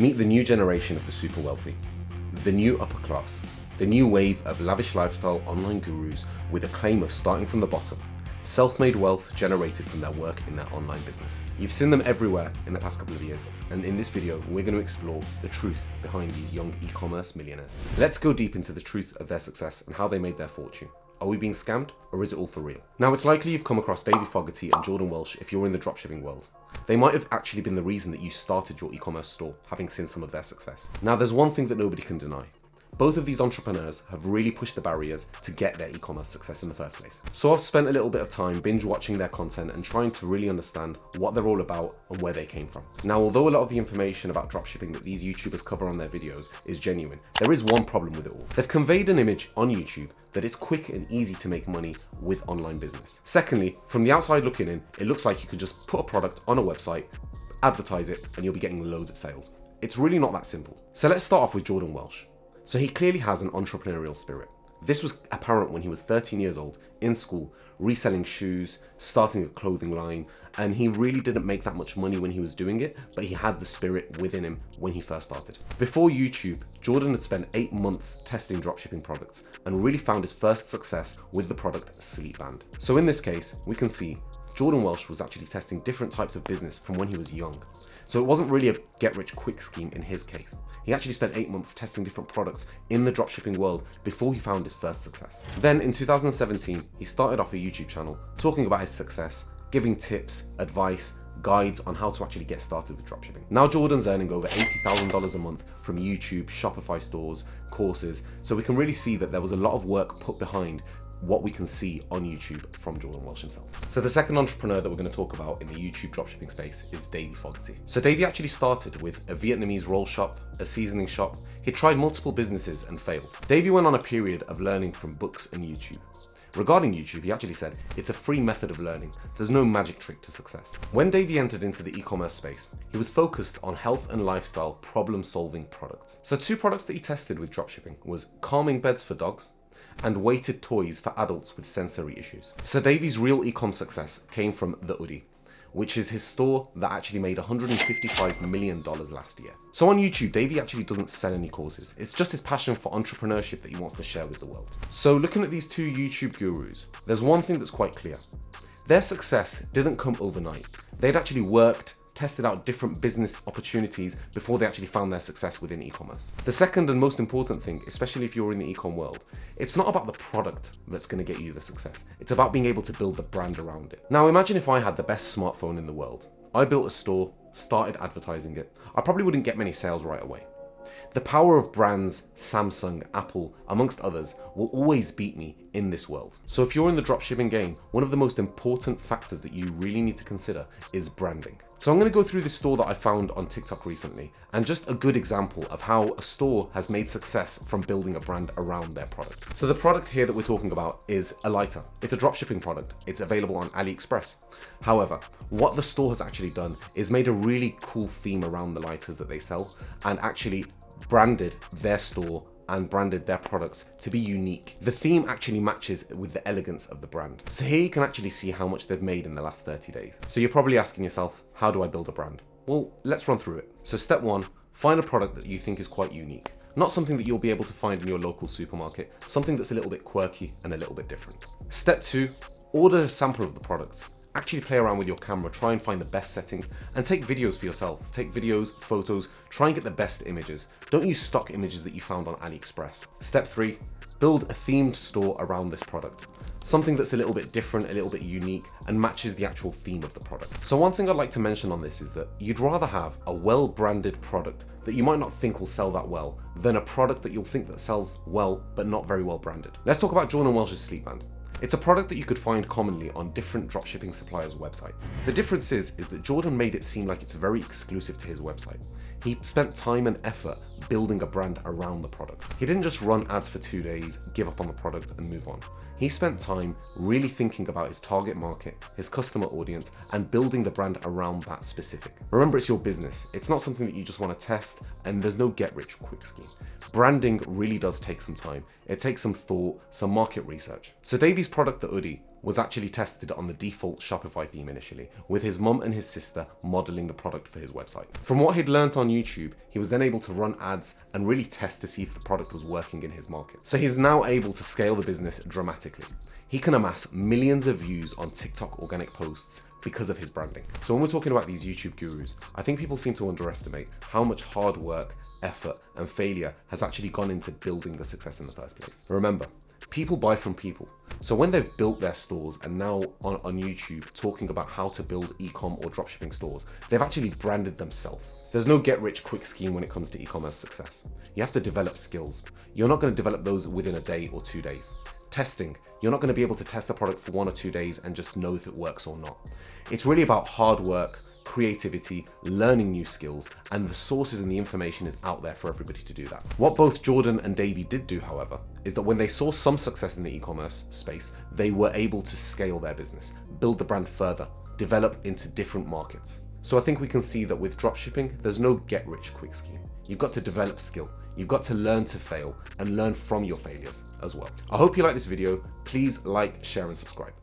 Meet the new generation of the super wealthy, the new upper class, the new wave of lavish lifestyle online gurus with a claim of starting from the bottom, self-made wealth generated from their work in their online business. You've seen them everywhere in the past couple of years, and in this video we're going to explore the truth behind these young e-commerce millionaires. Let's go deep into the truth of their success and how they made their fortune. Are we being scammed, or is it all for real? Now, it's likely you've come across Davie Fogarty and Jordan Welch if you're in the dropshipping world. They might have actually been the reason that you started your e-commerce store, having seen some of their success. Now, there's one thing that nobody can deny. Both of these entrepreneurs have really pushed the barriers to get their e-commerce success in the first place. So I've spent a little bit of time binge watching their content and trying to really understand what they're all about and where they came from. Now, although a lot of the information about dropshipping that these YouTubers cover on their videos is genuine, there is one problem with it all. They've conveyed an image on YouTube that it's quick and easy to make money with online business. Secondly, from the outside looking in, it looks like you could just put a product on a website, advertise it, and you'll be getting loads of sales. It's really not that simple. So let's start off with Jordan Welch. So he clearly has an entrepreneurial spirit. This was apparent when he was 13 years old, in school, reselling shoes, starting a clothing line, and he really didn't make that much money when he was doing it, but he had the spirit within him when he first started. Before YouTube, Jordan had spent 8 months testing dropshipping products and really found his first success with the product Sleep Band. So in this case, we can see Jordan Welch was actually testing different types of business from when he was young. So it wasn't really a get-rich-quick scheme in his case. He actually spent 8 months testing different products in the dropshipping world before he found his first success. Then in 2017, he started off a YouTube channel talking about his success, giving tips, advice, guides on how to actually get started with dropshipping. Now Jordan's earning over $80,000 a month from YouTube, Shopify stores, courses, so we can really see that there was a lot of work put behind what we can see on YouTube from Jordan Welch himself. So the second entrepreneur that we're going to talk about in the YouTube dropshipping space is Davie Fogarty. So Davie actually started with a Vietnamese roll shop, a seasoning shop. He tried multiple businesses and failed. Davie went on a period of learning from books and YouTube. Regarding YouTube, he actually said, it's a free method of learning. There's no magic trick to success. When Davie entered into the e-commerce space, he was focused on health and lifestyle problem-solving products. So 2 products that he tested with dropshipping was calming beds for dogs and weighted toys for adults with sensory issues. So Davie's real e-com success came from The Hoodie, which is his store that actually made $155 million last year. So on YouTube, Davie actually doesn't sell any courses. It's just his passion for entrepreneurship that he wants to share with the world. So looking at these 2 YouTube gurus, there's one thing that's quite clear. Their success didn't come overnight. They'd actually worked, tested out different business opportunities before they actually found their success within e-commerce. The second and most important thing, especially if you're in the e-com world, it's not about the product that's going to get you the success. It's about being able to build the brand around it. Now imagine if I had the best smartphone in the world. I built a store, started advertising it. I probably wouldn't get many sales right away. The power of brands, Samsung, Apple, amongst others, will always beat me in this world. So if you're in the dropshipping game, one of the most important factors that you really need to consider is branding. So I'm going to go through this store that I found on TikTok recently, and just a good example of how a store has made success from building a brand around their product. So the product here that we're talking about is a lighter. It's a dropshipping product. It's available on AliExpress. However, what the store has actually done is made a really cool theme around the lighters that they sell, and actually branded their store and branded their products to be unique. The theme actually matches with the elegance of the brand. So here you can actually see how much they've made in the last 30 days. So you're probably asking yourself, how do I build a brand? Well, let's run through it. So step 1, find a product that you think is quite unique. Not something that you'll be able to find in your local supermarket, something that's a little bit quirky and a little bit different. Step 2, order a sample of the products. Actually play around with your camera, try and find the best settings, and take videos for yourself. Take videos, photos, try and get the best images. Don't use stock images that you found on AliExpress. Step 3, build a themed store around this product. Something that's a little bit different, a little bit unique, and matches the actual theme of the product. So one thing I'd like to mention on this is that you'd rather have a well-branded product that you might not think will sell that well than a product that you'll think that sells well, but not very well branded. Let's talk about Jordan Welch's Sleep Band. It's a product that you could find commonly on different dropshipping suppliers' websites. The difference is that Jordan made it seem like it's very exclusive to his website. He spent time and effort building a brand around the product. He didn't just run ads for 2 days, give up on the product and move on. He spent time really thinking about his target market, his customer audience, and building the brand around that specific. Remember, it's your business. It's not something that you just want to test, and there's no get-rich-quick scheme. Branding really does take some time. It takes some thought, some market research. So Davie's product, the hoodie, was actually tested on the default Shopify theme initially, with his mum and his sister modeling the product for his website. From what he'd learnt on YouTube, he was then able to run ads and really test to see if the product was working in his market. So he's now able to scale the business dramatically. He can amass millions of views on TikTok organic posts because of his branding. So when we're talking about these YouTube gurus, I think people seem to underestimate how much hard work, effort, and failure has actually gone into building the success in the first place. Remember, people buy from people. So when they've built their stores and now on YouTube talking about how to build e-com or dropshipping stores, they've actually branded themselves. There's no get-rich-quick scheme when it comes to e-commerce success. You have to develop skills. You're not going to develop those within a day or 2 days. Testing. You're not going to be able to test a product for 1 or 2 days and just know if it works or not. It's really about hard work, creativity, learning new skills, and the sources and the information is out there for everybody to do that. What both Jordan and Davie did do, however, is that when they saw some success in the e-commerce space, they were able to scale their business, build the brand further, develop into different markets. So I think we can see that with dropshipping, there's no get-rich-quick scheme. You've got to develop skill. You've got to learn to fail and learn from your failures as well. I hope you like this video. Please like, share, and subscribe.